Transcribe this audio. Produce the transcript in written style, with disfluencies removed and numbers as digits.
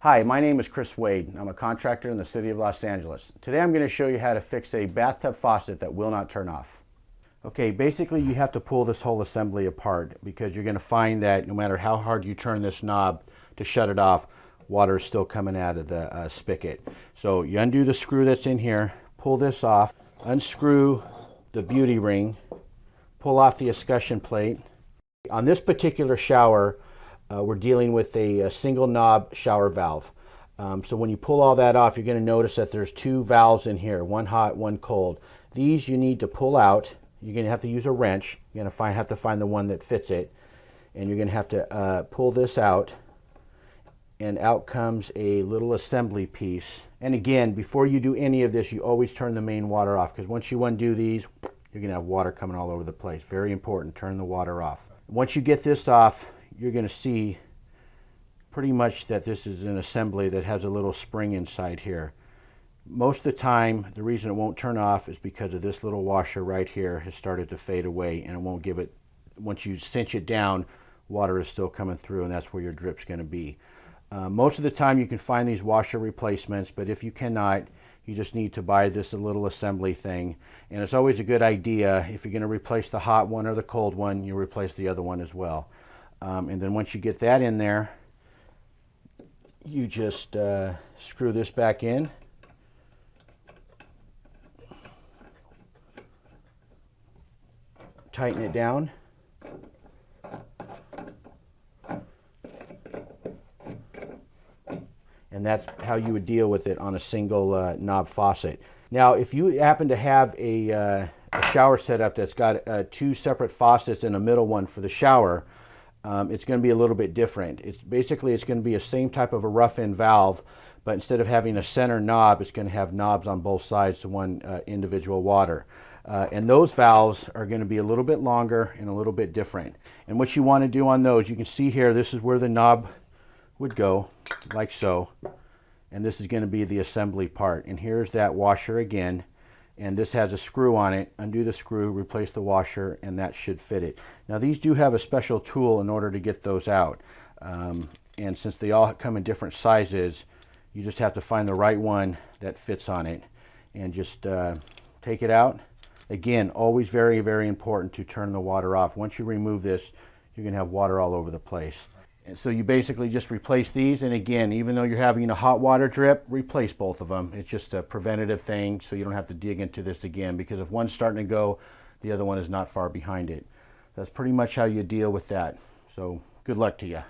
Hi, my name is Chris Wade. I'm a contractor in the city of Los Angeles. Today I'm going to show you how to fix a bathtub faucet that will not turn off. Okay, basically you have to pull this whole assembly apart because you're going to find that no matter how hard you turn this knob to shut it off, water is still coming out of the spigot. So you undo the screw that's in here, pull this off, unscrew the beauty ring, pull off the escutcheon plate. On this particular shower, we're dealing with a single knob shower valve. So when you pull all that off, you're going to notice that there's two valves in here, one hot, one cold. These you need to pull out. You're going to have to use a wrench. You're going to have to find the one that fits it. And you're going to have to pull this out. And out comes a little assembly piece. And again, before you do any of this, you always turn the main water off, because once you undo these, you're going to have water coming all over the place. Very important, turn the water off. Once you get this off, you're going to see pretty much that this is an assembly that has a little spring inside here. Most of the time, the reason it won't turn off is because of this little washer right here has started to fade away, and it won't give it, once you cinch it down, water is still coming through, and that's where your drip's going to be. Most of the time you can find these washer replacements, but if you cannot, you just need to buy this little assembly thing. And it's always a good idea, if you're going to replace the hot one or the cold one, you replace the other one as well. And then once you get that in there, you just screw this back in. Tighten it down. And that's how you would deal with it on a single knob faucet. Now, if you happen to have a shower setup that's got two separate faucets and a middle one for the shower, it's going to be a little bit different. It's going to be a same type of a rough end valve, but instead of having a center knob, it's going to have knobs on both sides to one individual water. And those valves are going to be a little bit longer and a little bit different. And what you want to do on those, you can see here, this is where the knob would go, like so. And this is going to be the assembly part. And here's that washer again. And this has a screw on it. Undo the screw, replace the washer, and that should fit it. Now these do have a special tool in order to get those out. And since they all come in different sizes, you just have to find the right one that fits on it. And just take it out. Again, always very, very important to turn the water off. Once you remove this, you're going to have water all over the place. And so you basically just replace these, and again, even though you're having a hot water drip, replace both of them. It's just a preventative thing, so you don't have to dig into this again, because if one's starting to go, the other one is not far behind it. That's pretty much how you deal with that. So good luck to you.